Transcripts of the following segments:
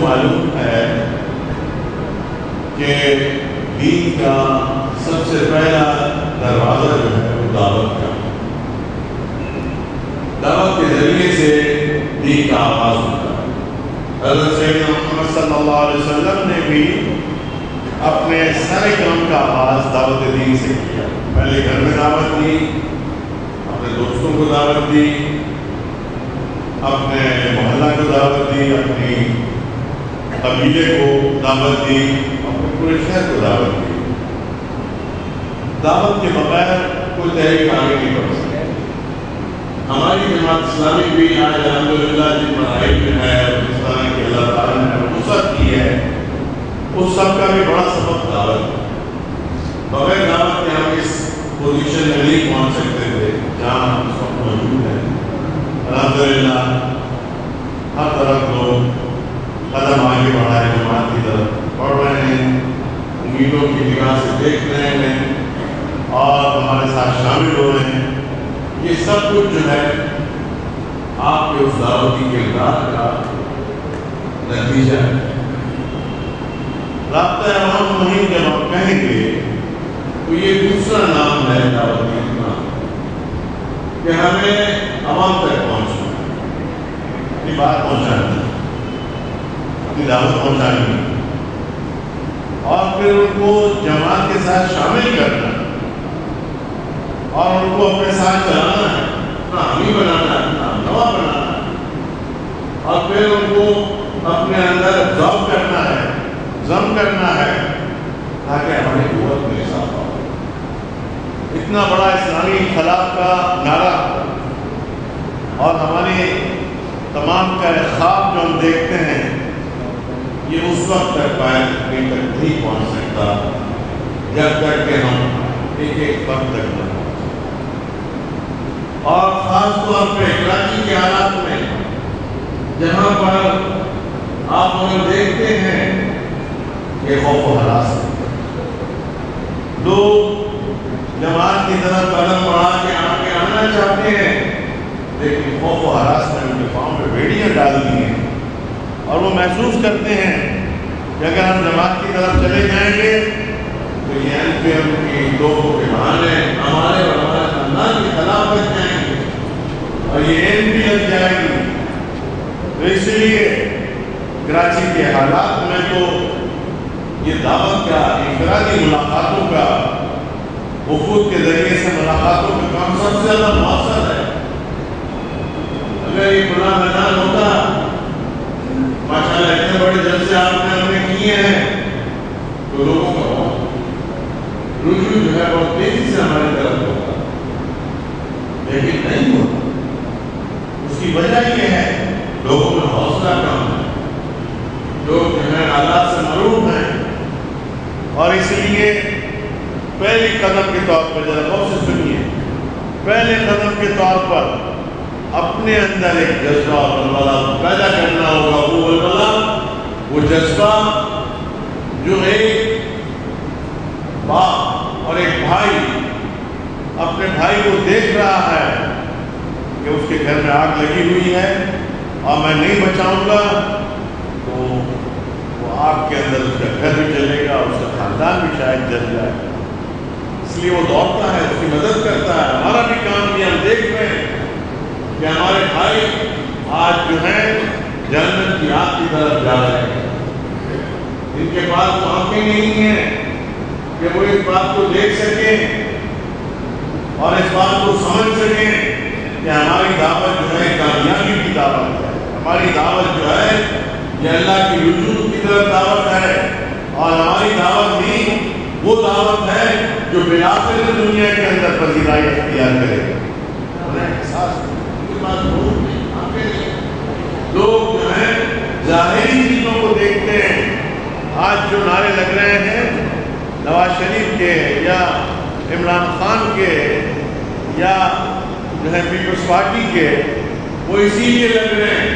معلوم ہے کہ دین کا سب سے پہلا دروازہ جو ہے وہ دعوت کا، دعوت کے ذریعے سے دین کا آغاز ہوتا ہے۔ حضرت سیدنا محمد صلی اللہ علیہ وسلم نے بھی اپنے سارے کام کا آغاز دعوت دین سے کیا۔ پہلے گھر میں دعوت دی، اپنے دوستوں کو دعوت دی، اپنے محلہ کو دعوت دی، اپنی قبیلے کو دعوت دی، اپنے پورے شہر کو دعوت دی۔ دعوت کے بغیر کوئی تحریک آگے نہیں بڑھ سکتی۔ ہماری جماعت اسلامی بھی آج الحمدللہ جن مراحل میں ہے اور جس طرح کی اللہ تعالیٰ نے وسعت کی ہے، اس سب کا بھی بڑا سبب دعوت ہے۔ بغیر دعوت کے ہم اس پوزیشن میں نہیں پہنچ سکتے تھے جہاں ہم اس وقت موجود ہیں۔ الحمدللہ ہر طرف لوگ قدم آگے بڑھائے جماعت کی طرف بڑھ رہے ہیں، امیدوں کی نگاہ سے دیکھ رہے ہیں اور ہمارے ساتھ شامل ہو رہے ہیں۔ یہ سب کچھ جو ہے آپ کے اس دعوتی کردار کا نتیجہ ہے۔ رابطہ عوام مہم جب ہم کہیں گے تو یہ دوسرا نام ہے دعوتی نام، کہ ہمیں عوام تک پہنچنا ہے، اپنی بات پہنچانی ہے، اپنی دعوت پہنچانی ہے، اور پھر ان کو جماعت کے ساتھ شامل کرنا ہے اور ان کو اپنے ساتھ چلانا ہے، اپنا حامی بنانا ہے، اپنا نوا بنانا ہے، اور پھر ان کو اپنے اندر ابزارو کرنا ہے، ضم کرنا ہے، تاکہ ہماری قوت میں اضافہ ہو۔ اتنا بڑا اسلامی انقلاب کا نعرہ اور ہماری تمام کا خواب جو ہم دیکھتے ہیں، یہ اس وقت تک کہیں تک نہیں پہنچ سکتا جب تک کہ ہم ایک ایک فرد تک نہ پہنچیں۔ اور خاص طور پہ کراچی کے حالات میں جہاں پر آپ اگر دیکھتے ہیں کہ خوف و ہراس ہے، لوگ جماعت کی طرف قدم بڑھا کے آگے آنا چاہتے ہیں، لیکن خوف و ہراس میں ان کے پاؤں پہ بیڑیاں ڈال دی ہیں اور وہ محسوس کرتے ہیں کہ اگر ہم جماعت کی طرف چلے جائیں گے تو یہ NPM کی لوگوں کے بہانے ہمارے اور ہمارے خاندان کے خلاف بچ جائیں گے اور یہ NP لگ جائے گی۔ تو اس لیے کراچی کے حالات میں تو یہ دعوت کا، انفرادی ملاقاتوں کا، وفود کے ذریعے سے ملاقاتوں کا کام سب سے زیادہ مؤثر ہے۔ اگر یہ کھلا میدان ہوتا، ماشاءاللہ اتنے بڑے جلسے آپ نے ہم نے کیے ہیں، تو لوگوں کا رجوع جو ہے بہت تیزی سے ہماری طرف ہوتا، لیکن نہیں ہوتا۔ اس کی وجہ یہ ہے لوگوں میں حوصلہ کم ہے، لوگ جو ہے حالات سے محروم ہیں، اور اس لیے پہلی قدم کے طور پر ذرا غور سے سنیے، پہلے قدم کے طور پر اپنے اندر ایک جذبہ اور ولولہ پیدا کرنا ہوگا۔ وہ ولولہ، وہ جذبہ جو ایک باپ اور ایک بھائی اپنے بھائی کو دیکھ رہا ہے کہ اس کے گھر میں آگ لگی ہوئی ہے اور میں نہیں بچاؤں گا تو وہ آگ کے اندر اس کا گھر بھی جلے گا، اس کا خاندان بھی شاید جل جائے گا، اس لیے وہ دوڑتا ہے، اس کی مدد کرتا ہے۔ ہمارا بھی کام یہ ہم دیکھ رہے ہیں کہ ہمارے بھائی آج جو ہیں جنت کی آگ کی طرف جا رہے ہیں، ان کے پاس آنکھیں نہیں ہیں کہ وہ اس بات کو دیکھ سکیں اور اس بات کو سمجھ سکیں کہ ہماری دعوت جو ہے کامیابی کی دعوت ہے، ہماری دعوت جو ہے یہ اللہ کی رجوع کی طرف دعوت ہے، اور ہماری دعوت بھی وہ دعوت ہے جو بالآخر دنیا کے اندر پذیرائی اختیار کرے گا۔ انہیں احساس لوگ جو ہیں ظاہری چیزوں کو دیکھتے ہیں۔ آج جو نعرے لگ رہے ہیں نواز شریف کے یا عمران خان کے یا جو ہے پیپلز پارٹی کے، وہ اسی لیے لگ رہے ہیں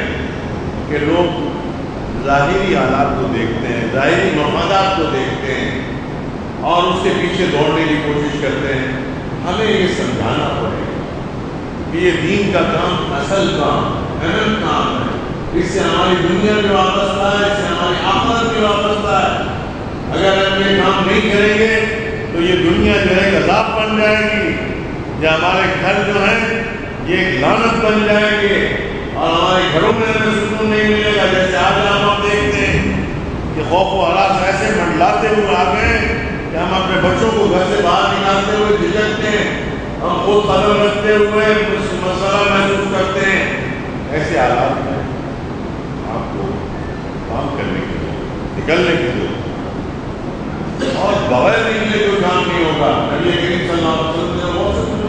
کہ لوگ ظاہری حالات کو دیکھتے ہیں، ظاہری مفادات کو دیکھتے ہیں اور اس کے پیچھے دوڑنے کی کوشش کرتے ہیں۔ ہمیں یہ سمجھانا پڑے گا کہ یہ دین کا کام اصل کام، اہم کام ہے، اس سے ہماری دنیا میں وابستہ ہے، اس سے کام نہیں کریں گے تو یہ دنیا جو ہے ایک عذاب بن جائے گی، یا ہمارے گھر جو ہیں یہ ایک لعنت بن جائیں گے، اور ہمارے گھروں میں ہمیں سکون نہیں ملے گا۔ جیسے آج ہم دیکھتے ہیں کہ خوف و ہراس ایسے منڈلاتے ہوئے آ گئے کہ ہم اپنے بچوں کو گھر سے باہر نکالتے ہوئے جھجکتے ہیں، ہم خود قدم رکھتے ہوئے مسئلہ محسوس کرتے ہیں۔ ایسے حالات میں آپ کو کام کرنے کی ضرورت، نکلنے کی ضرورت، اور بغیر نکلے کوئی کام نہیں ہوگا۔ نبی کریم صلی اللہ علیہ وسلم نے بہت سکتے،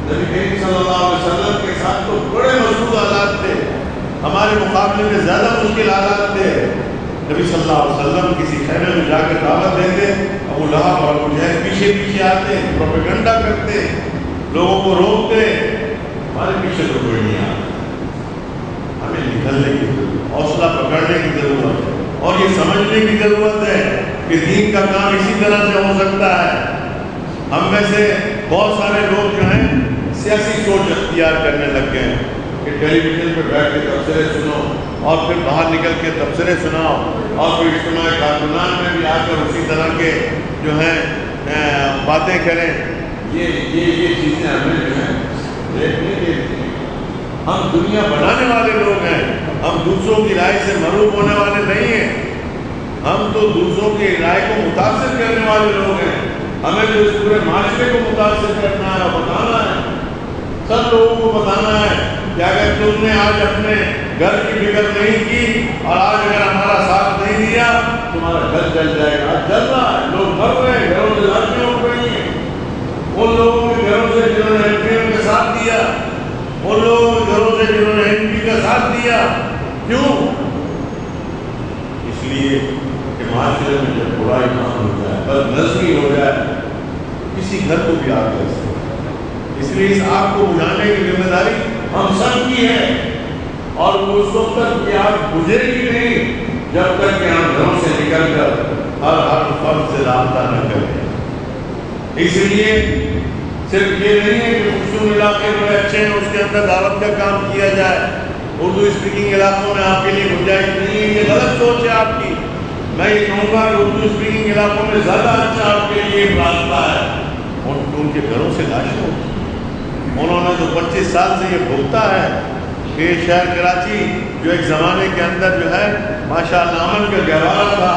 نبی کریم صلی اللہ علیہ وسلم کے ساتھ تو بڑے مضبوط حالات تھے، ہمارے مقابلے میں زیادہ مشکل حالات تھے۔ نبی صلی اللہ علیہ وسلم کسی خیمے میں جا کے دعوت دیتے، ابو لہب اور ابو جہل پیچھے پیچھے آتے، پروپیگنڈا کرتے، لوگوں کو روکتے، ہمارے پیچھے تو کوئی نہیں آتا۔ ہمیں نکلنے کی ضرورت، حوصلہ پکڑنے کی ضرورت ہے، اور یہ سمجھنے کی ضرورت ہے کہ دین کا کام اسی طرح سے ہو سکتا ہے۔ ہم میں سے بہت سارے لوگ جو ہیں سیاسی سوچ اختیار کرنے لگ گئے ہیں کہ ٹیلی ویژن پہ بیٹھ کے تبصرے سنو، اور پھر باہر نکل کے تبصرے سناؤ، اور پھر اجتماع کارکنان میں بھی آ کر اسی طرح کے جو ہیں باتیں کریں۔ یہ چیزیں ہمیں جو ہیں دیکھنے کے لیے، ہم دنیا بنانے والے لوگ ہیں، ہم دوسروں کی رائے سے محروم ہونے والے نہیں ہیں، ہم تو دوسروں کی رائے کو متاثر کرنے والے لوگ ہیں۔ ہمیں تو اس پورے معاشرے کو متاثر کرنا ہے، بتانا ہے، سب لوگوں کو بتانا ہے کہ اگر تم نے آج اپنے گھر کی فکر نہیں کی اور آج اگر ہمارا ساتھ نہیں دیا تمہارا گھر جل جائے گا۔ آج جل رہا ہے، لوگ مر رہے ہیں، گھروں سے لڑکیاں اٹھ رہی ہیں، ان لوگوں کے گھروں سے جنہوں نے ایم پی کا ساتھ دیا، ان لوگوں کے گھروں سے جنہوں نے ایم پی کا ساتھ دیا۔ کیوں؟ اس لیے کہ معاشرے میں جب برائی کام ہو جائے، بد نظمی ہو جائے، کسی گھر کو بھی آگ لگ سکتی ہے۔ اس لیے اس آگ کو بجھانے کی ذمہ داری ہم سب کی ہے، اور اس وقت تک کہ آگ بجھے گی نہیں جب تک کہ ہم گھروں سے نکل کر ہر فرد سے رابطہ نہ کریں۔ اس لیے صرف یہ نہیں ہے کہ خصوصی علاقے میں اچھے ہیں اس کے اندر دعوت کا کام کیا جائے، اردو اسپیکنگ علاقوں میں آپ کے لیے گنجائش نہیں ہے، یہ غلط سوچ ہے آپ کی۔ میں یہ کہوں گا کہ اردو اسپیکنگ علاقوں میں زیادہ اچھا آپ کے لیے راستہ ہے، ان کے گھروں سے لاشیں ہوتی ہیں، انہوں نے تو 25 سال سے یہ بھوگتا ہے کہ شہر کراچی جو ایک زمانے کے اندر جو ہے ماشاءاللہ امن کا گہوارہ تھا،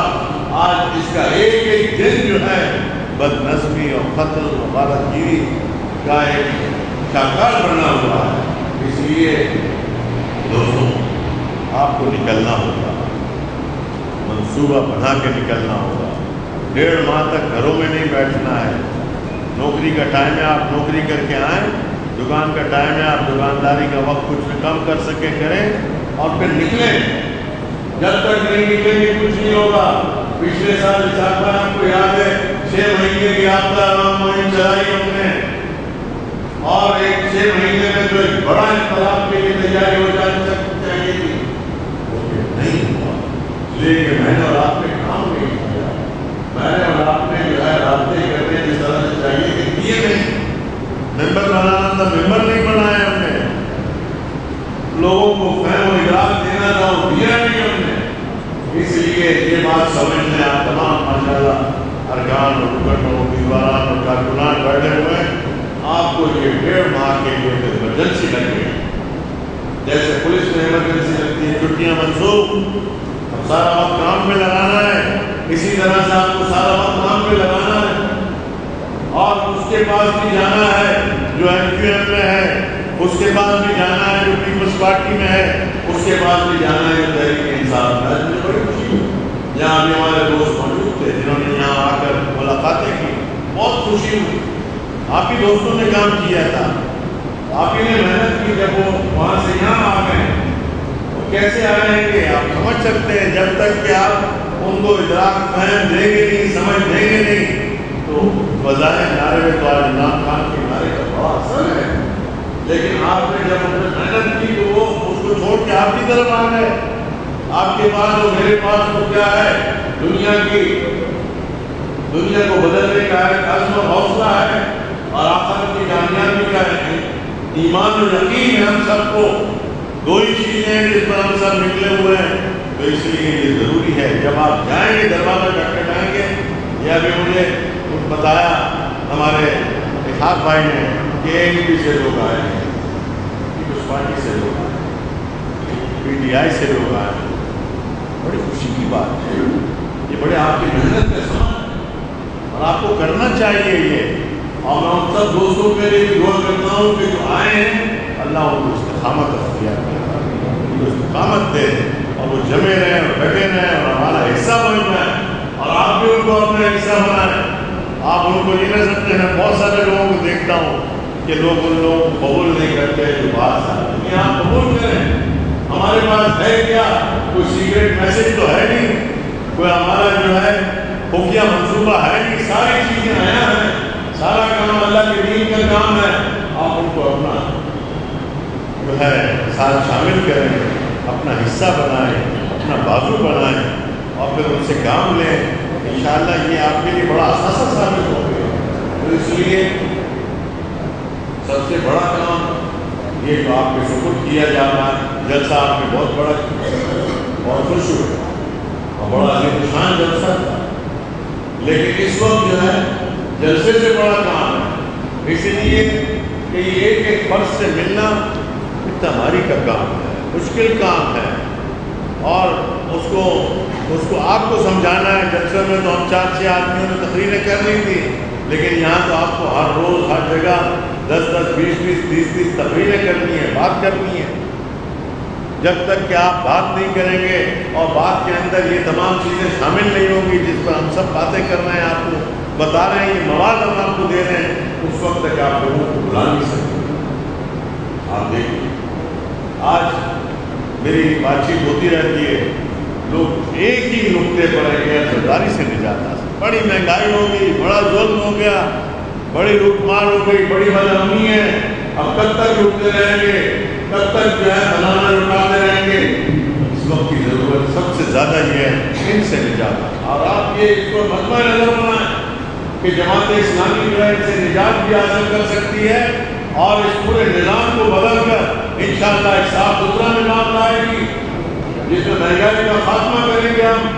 آج اس کا ایک ایک دن جو ہے بد نظمی اور قتل و غارت گیری کا ایک شاہکار بنا ہوا ہے۔ اس لیے دوستوں آپ کو نکلنا ہوگا، منصوبہ بنا کے نکلنا ہوگا، 1.5 ماہ تک گھروں میں نہیں بیٹھنا ہے۔ نوکری کا ٹائم ہے آپ نوکری کر کے آئیں، دکان کا ٹائم ہے آپ دکانداری کا وقت کچھ کم کر سکیں کریں، اور پھر نکلیں۔ جب تک نہیں نکلیں گے کچھ نہیں ہوگا۔ پچھلے سال وشاکھا آپ کو یاد ہے 6 مہینے کی یاترا رام مہم چلائی ہم نے، اور ایک 6 مہینے میں تو ایک بڑا انقلاب کے لیے تیاری ہو جانی چاہیے تھی، نہیں ہوا، اس لیے کہ میں نے اور آپ نے کام نہیں کیا، میں نے اور آپ نے جو ہے رابطے کرنے جس طرح سے چاہیے کہ کیے نہیں۔ ممبر بنانا تھا، ممبر نہیں بنایا ہم نے، لوگوں کو فہم و ادراک دینا تھا وہ دیا نہیں ہم نے۔ اس لیے یہ بات سمجھ لیں آپ تمام ماشاءاللہ ارکان اور رکن اور امیدواران اور کارکنان بیٹھے ہوئے، آپ کو یہ 1.5 ماہ کے لیے ایمرجنسی لگ گئی، جیسے پولیس میں ایمرجنسی لگتی ہے، چھٹیاں منسوخ، اب سارا وقت کام پہ لگانا ہے، اسی طرح سے آپ کو سارا وقت کام پہ لگانا ہے، اور اس کے پاس بھی جانا ہے جو ایم کیو ایم میں ہے، اس کے پاس بھی جانا ہے جو پیپلز پارٹی میں ہے، اس کے پاس بھی جانا ہے جو تحریک انصاف میں ہے۔ مجھے بڑی خوشی ہوئی، یہاں بھی ہمارے دوست موجود تھے جنہوں نے یہاں آ کر ملاقاتیں کی، بہت خوشی ہوئی۔ آپ ہی دوستوں نے کام کیا تھا، آپ ہی نے محنت کی، جب وہ وہاں سے یہاں آ گئے وہ کیسے آئیں گے آپ سمجھ سکتے ہیں۔ جب تک کہ آپ ان کو ادراک فہم دیں گے نہیں، سمجھ دیں گے نہیں، تو بظاہر نعرے میں تو آج عمران خان کے نعرے کا بڑا اثر ہے، لیکن آپ نے جب ان میں محنت کی تو وہ اس کو چھوڑ کے آپ کی طرف آ گئے۔ آپ کے پاس اور میرے پاس تو کیا ہے، دنیا کو بدلنے کا ایک عزم و حوصلہ ہے، اور آخرت کی کامیابی کا ایمان و یقین ہے ہم سب کو۔ 2 ہی چیزیں ہیں جس پر ہم سب نکلے ہوئے ہیں، تو اس لیے یہ ضروری ہے جب آپ جائیں گے دروازہ کھٹکھٹائیں گے یہ ابھی مجھے بتایا ہمارے اتحاد بھائی نے کہ ANP سے لوگ آئے ہیں، پیپلز پارٹی سے لوگ آئے ہیں، PTI سے لوگ آئے ہیں، بڑی خوشی کی بات ہے، یہ بڑے آپ کی محنت کا سامان ہے اور آپ کو کرنا چاہیے یہ، اور میں ان سب دوستوں کے لیے دعا کرتا ہوں کہ جو آئے ہیں اللہ ان کو استقامت اختیار کرے، ان کو استقامت دے اور وہ جمے رہیں اور ڈٹے رہیں اور ہمارا حصہ بن جائیں، اور آپ بھی ان کو اپنا حصہ بنائیں۔ آپ ان کو یہ نہ سمجھتے ہیں، بہت سارے لوگوں کو دیکھتا ہوں کہ لوگ ان لوگوں کو قبول نہیں کرتے جو بات ساتھ آپ قبول کریں۔ ہمارے پاس ہے کیا؟ کوئی سیکریٹ میسج تو ہے نہیں، کوئی ہمارا جو ہے خفیہ منصوبہ ہے نہیں، ساری چیزیں آیا ہیں، سارا کام اللہ کے دین کا کام ہے۔ آپ ان کو اپنا جو ہے ساتھ شامل کریں، اپنا حصہ بنائیں، اپنا بازو بنائیں اور پھر ان سے کام لیں، انشاءاللہ یہ آپ کے لیے بڑا اثاثہ ثابت ہو گیا۔ تو اس لیے سب سے بڑا کام یہ جو آپ کے شکر کیا جا رہا ہے، جلسہ آپ نے بہت بڑا اور خوش ہوئے اور بڑا عظیم شان جلسہ تھا، لیکن اس وقت جو ہے جلسے سے بڑا کام ہے، اس لیے کہ یہ ایک ایک فرد سے ملنا تمہاری کا کام ہے، مشکل کام ہے، اور اس کو آپ کو سمجھانا ہے۔ جلسے میں تو ہم 4-6 آدمیوں نے تقریریں کر لی تھی، لیکن یہاں تو آپ کو ہر روز ہر جگہ 10-10 20-20 30-30 تقریریں کرنی ہے، بات کرنی ہے۔ جب تک کہ آپ بات نہیں کریں گے اور بات کے اندر یہ تمام چیزیں شامل نہیں ہوں گی جس پر ہم سب باتیں کر رہے ہیں، آپ کو بتا رہے ہیں، یہ مواد ہم آپ کو دے رہے ہیں، اس وقت تک آپ لوگوں کو بلا نہیں سکتے۔ آپ دیکھیں آج میری بات چیت ہوتی رہتی ہے، لوگ ایک ہی نقطے پر ہے کہ سرداری سے نجات حاصل، بڑی مہنگائی ہو گئی، بڑا ظلم ہو گیا، بڑی لوٹ مار ہو گئی، بڑی بدامنی ہے، اب کب تک لوٹتے رہیں گے، کب تک جو ہے بنانا لٹاتے رہیں گے؟ اس وقت کی ضرورت سب سے زیادہ یہ ہے ان سے نجات، اور آپ یہ اس کو مجمع نظر بنائیں کہ جماعت اسلامی جو ہے ان سے نجات بھی حاصل کر سکتی ہے، اور اس پورے نظام کو بدل کر انشاءاللہ ایک صاف ستھرا نظام لائے گی جس میں مہنگائی کا خاتمہ کریں گے ہم۔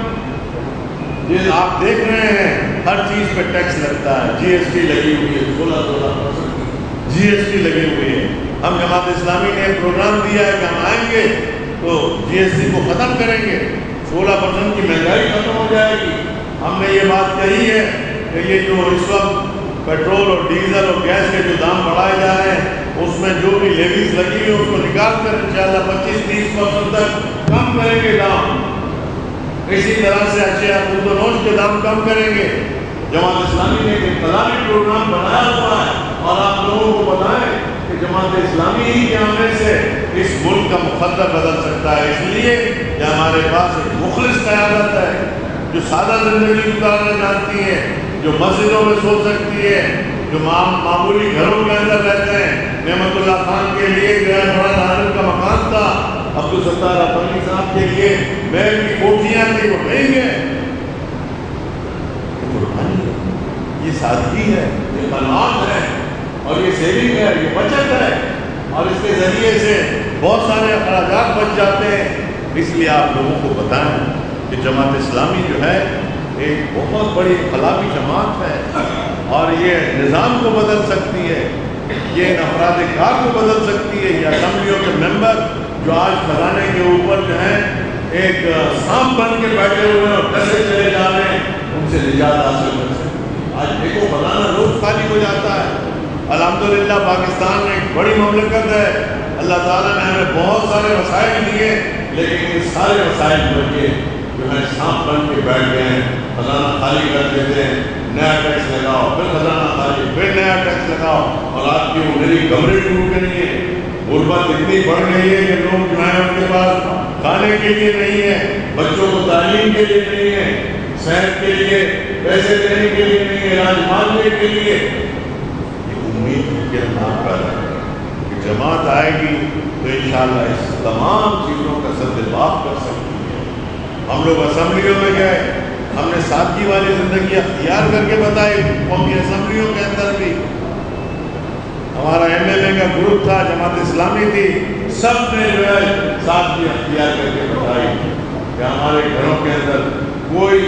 جس آپ دیکھ رہے ہیں ہر چیز پہ ٹیکس لگتا ہے، GST لگی ہوئی ہے، 16% GST لگی ہوئی ہے۔ ہم جماعت اسلامی نے ایک پروگرام دیا ہے کہ ہم آئیں گے تو GST کو ختم کریں گے، 16% کی مہنگائی ختم ہو جائے گی۔ ہم نے یہ بات کہی ہے کہ یہ جو اس وقت پیٹرول اور ڈیزل اور گیس کے جو دام بڑھائے جا رہے ہیں، اس میں جو بھی لیویز لگی ہوئی اس کو نکال کر انشاءاللہ 25-30% تک کم کریں گے دام۔ اسی طرح سے اشیاء خرد و نوش کے دام کم کریں گے۔ جماعت اسلامی نے ایک انقلابی پروگرام بنایا ہوا ہے، اور آپ لوگوں کو بتائیں کہ جماعت اسلامی ہی کے آنے سے اس ملک کا مقدر بدل سکتا ہے، اس لیے کہ ہمارے پاس ایک مخلص قیادت ہے جو سادہ زندگی گزارنا چاہتی ہے، جو مسجدوں میں سو سکتی ہے، جو معمولی گھروں کے اندر رہتے ہیں۔ نعمت اللہ خان کے لیے جو ہے بڑا دارل کا مکان تھا، عبدالستار اپنی صاحب کے لیے محل کی کوٹھیاں تھی، وہ نہیں گئے۔ یہ سادگی ہے، یہ قناعت ہے، اور یہ سیونگ ہے، یہ بچت ہے، اور اس کے ذریعے سے بہت سارے اخراجات بچ جاتے ہیں۔ اس لیے آپ لوگوں کو بتائیں کہ جماعت اسلامی جو ہے ایک بہت بڑی انقلابی جماعت ہے، اور یہ نظام کو بدل سکتی ہے، یہ ان افراد کار کو بدل سکتی ہے۔ یہ اسمبلیوں کے ممبر جو آج خزانے کے اوپر جو ہیں ایک سانپ بن کے بیٹھے ہوئے ہیں اور ڈسے چلے جا رہے ہیں، ان سے نجات حاصل کر سکتے ہیں۔ آج دیکھو خزانہ روز خالی ہو جاتا ہے۔ الحمدللہ پاکستان میں ایک بڑی مملکت ہے، اللہ تعالیٰ نے ہمیں بہت سارے وسائل دیے، لیکن یہ سارے وسائل پر کے جو ہے سانپ بن کے بیٹھ گئے ہیں، خزانہ خالی کر دیتے ہیں، نیا ٹیکس لگاؤ، پھر خزانہ خالی، پھر نیا ٹیکس لگاؤ، اور آپ کی انگلی کمرے ٹوٹ گئی ہے۔ غربت اتنی بڑھ گئی ہے کہ لوگ جو ہیں ان کے پاس کھانے کے لیے نہیں ہے، بچوں کو تعلیم کے لیے نہیں ہے، صحت کے لیے پیسے دینے کے لیے نہیں ہے، علاج مانگنے کے لیے۔ یہ امید کے نام پر ہے کہ جماعت آئے گی تو انشاءاللہ اس تمام چیزوں کا سدباب کر سکتی ہے۔ ہم لوگ اسمبلیوں میں گئے، ہم نے سادگی والی زندگی اختیار کر کے بتائی، قومی اسمبلیوں کے اندر بھی ہمارا MLA کا گروپ تھا، جماعت اسلامی تھی، سب نے جو ہے سادگی اختیار کر کے بتائی کہ ہمارے گھروں کے اندر کوئی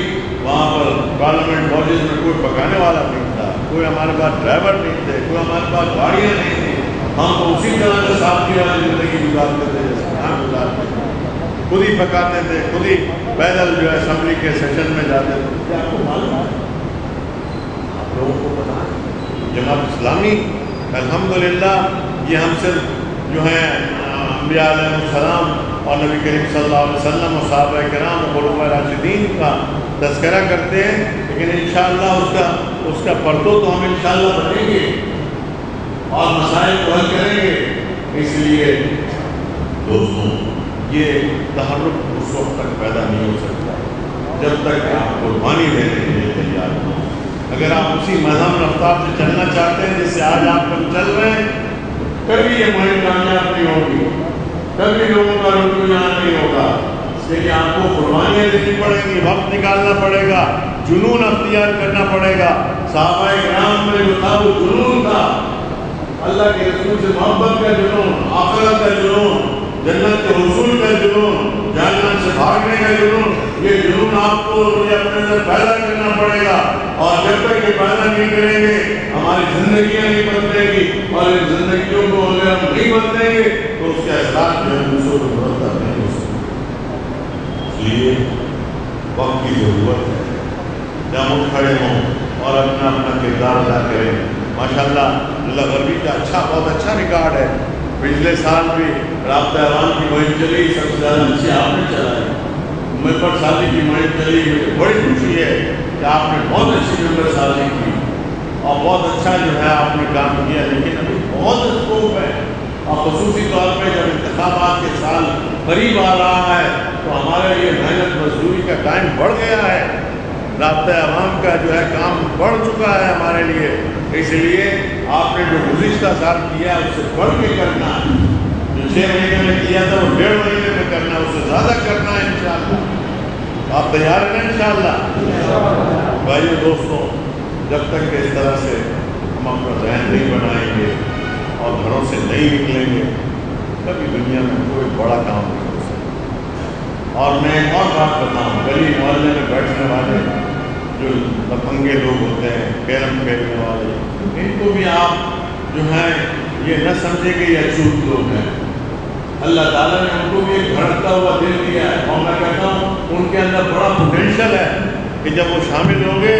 وہاں پر پارلیمنٹ ہاؤسز میں کوئی پکانے والا نہیں تھا، کوئی ہمارے پاس ڈرائیور نہیں تھے، کوئی ہمارے پاس گاڑیاں نہیں تھیں، ہم تو اسی طرح سے سادگی والی زندگی گزارتے تھے جیسے یہاں گزارتے تھے، خود ہی پکاتے تھے، خود ہی پیدل جو ہے اسمبلی کے سیشن میں جاتے تھے. کیا آپ کو معلوم ہے؟ آپ لوگوں کو پتا ہے جماعت اسلامی الحمدللہ یہ ہم صرف جو ہیں انبیاء علیہ السلام اور نبی کریم صلی اللہ علیہ وسلم اور صحابہ کرام اور خلفاء راشدین کا تذکرہ کرتے ہیں، لیکن انشاءاللہ اس کا پردو تو ہم انشاءاللہ بنیں گے اور مسائل کو حل کریں گے. اس لیے دوستوں یہ تحرک اس وقت تک پیدا نہیں ہو سکتا جب تک کہ آپ قربانی دینے کے لیے تیار ہوں. اگر آپ اسی مہم رفتار سے چلنا چاہتے ہیں جس سے آج آپ کل چل رہے ہیں، کبھی یہ مہم کامیاب نہیں ہوگی، کبھی لوگوں کا رجحان نہیں ہوگا. اس کے لیے آپ کو قربانیاں دینی پڑیں گی، وقت نکالنا پڑے گا، جنون اختیار کرنا پڑے گا. صحابہ کرام میں جو تھا وہ جنون تھا، اللہ کے رسول سے محبت کا جنون، آخرت کا جنون، جنت کے حصول کا جنون، جہنم سے بھاگنے کا جنون. یہ جنون آپ کو اپنے اندر پیدا کرنا پڑے گا، اور جب تک یہ پیدا نہیں کریں گے ہماری زندگیاں نہیں بدلیں گی، اور ان زندگیوں کو اگر ہم نہیں بدلیں گے تو اس کے اثرات جو ہے دوسروں کو مرتب نہیں ہو سکتے. اس لیے وقت کی ضرورت ہے کہ ہم اٹھ کھڑے ہوں اور اپنا اپنا کردار ادا کریں. ماشاءاللہ اللہ غربی کا بہت اچھا ریکارڈ ہے. پچھلے سال بھی رابطہ عوام کی مہم چلی، سب سے زیادہ نیچے آپ نے چلائی. ممبر سازی کی مہم چلی، مجھے بڑی خوشی ہے کہ آپ نے بہت اچھی ممبر سازی کی اور بہت اچھا جو ہے آپ نے کام کیا. لیکن ابھی بہت اسکوپ ہے، اور خصوصی طور پہ جب انتخابات کے سال قریب آ رہا ہے تو ہمارے لیے محنت مزدوری کا ٹائم بڑھ گیا ہے. رابطہ عوام کا جو ہے کام بڑھ چکا ہے ہمارے لیے. اس لیے آپ نے جو گزشتہ سال کیا ہے اس سے بڑھ کے کرنا ہے. جو 6 مہینے میں کیا تھا وہ 1.5 مہینے میں کرنا ہے، اس سے زیادہ کرنا ہے انشاءاللہ. آپ تیار ہیں انشاءاللہ؟ بھائیو دوستوں، جب تک کہ اس طرح سے ہم اپنا ذہن نہیں بنائیں گے اور گھروں سے نہیں نکلیں گے، کبھی دنیا میں کوئی بڑا کام نہیں ہو سکتا. اور میں ایک اور بات بتاؤں، گلی محلے میں بیٹھنے والے جو لفنگے لوگ ہوتے ہیں، کیرم کھیلنے والے، ان کو بھی آپ جو ہیں یہ نہ سمجھے کہ یہ اچھوت لوگ ہیں. اللہ تعالیٰ نے ان کو بھی ایک دھڑکتا ہوا دل دیا ہے، اور میں کہتا ہوں ان کے اندر بڑا پوٹینشیل ہے کہ جب وہ شامل ہوں گے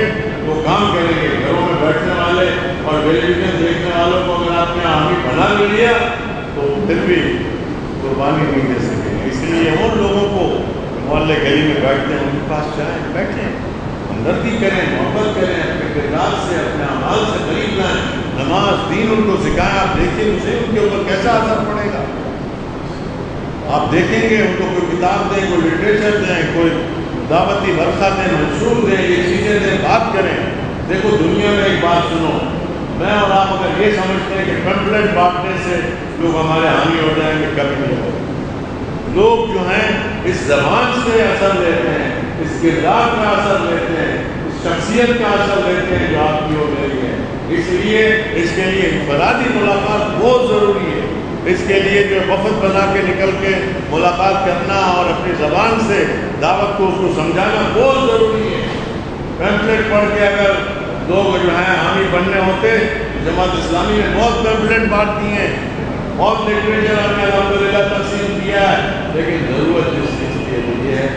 وہ کام کریں گے. گھروں میں بیٹھنے والے اور ٹیلی ویژن دیکھنے والوں کو اگر آپ نے حامی بنا بھی لیا تو پھر بھی قربانی نہیں دے سکیں گے. اس لیے ان لوگوں کو محلے گلی میں بیٹھتے ہیں ان کے پاس جائیں، بیٹھیں، ہمدردی کریں، محبت کریں، اپنے کردار سے اپنے اعمال سے قریب لائیں، نماز دین ان کو سکھائیں. آپ دیکھیں اسے ان کے اوپر کیسا اثر پڑے گا. آپ دیکھیں گے ان کو کوئی کتاب دیں، کوئی لٹریچر دیں، کوئی دعوتی ورثہ دیں، منشور دیں، یہ چیزیں دیں، بات کریں. دیکھو دنیا میں ایک بات سنو، میں اور آپ اگر یہ سمجھتے ہیں کہ پیمفلیٹ بانٹنے سے لوگ ہمارے حامی ہو جائیں گے، کبھی نہیں ہوگا. لوگ جو ہیں اس زبان سے اثر لیتے ہیں، اس کردار کا اثر لیتے ہیں، اس شخصیت کا اثر لیتے ہیں جو آپ کی ہو گئی ہے. اس لیے اس کے لیے انفرادی ملاقات بہت ضروری ہے. اس کے لیے جو وفد بنا کے نکل کے ملاقات کرنا اور اپنی زبان سے دعوت کو اس کو سمجھانا بہت ضروری ہے. پیمفلیٹ پڑھ کے اگر لوگ جو ہیں حامی بننے ہوتے، جماعت اسلامی نے بہت پیمفلیٹ بانٹی ہیں، بہت لٹریچر ہم نے الحمدللہ تقسیم کیا ہے. لیکن ضرورت جس چیز کی یہ ہے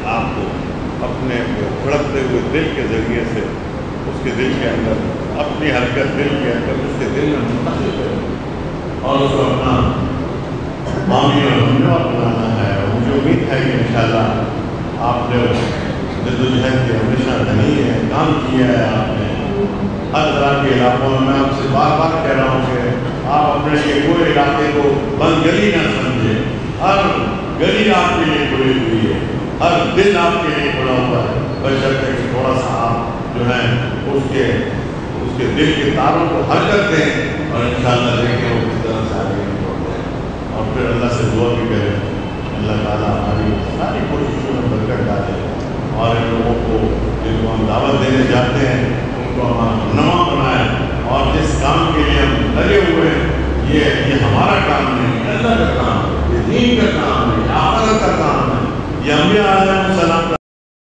آپ کو اپنے دھڑکتے ہوئے دل کے ذریعے سے اس کے دل کے اندر اپنی حرکت دل کے اندر اس کے دل میں منتقل کریں اور اس کو اپنا حامی اور ہمدرد بنانا ہے. اور مجھے امید ہے کہ انشاءاللہ آپ نے جدوجہد کے ہمیشہ دھنی ہے، کام کیا ہے. آپ نے ہر طرح کے علاقوں میں، میں آپ سے بار بار کہہ رہا ہوں کہ آپ اپنے لیے کوئی علاقے کو بند گلی نہ سمجھیں. ہر گلی آپ کے لیے کھلی ہوئی ہے، ہر دن آپ کے لیے کھلا ہوا ہے. بشرطے کہ تھوڑا سا آپ جو ہے اس کے دل کے تاروں کو حرکت دیں اور انشاءاللہ دیکھیں وہ کس طرح سے آگے بڑھتے ہیں. اور پھر اللہ سے دعا بھی کریں اللہ تعالیٰ ہماری ساری کوششوں میں برکت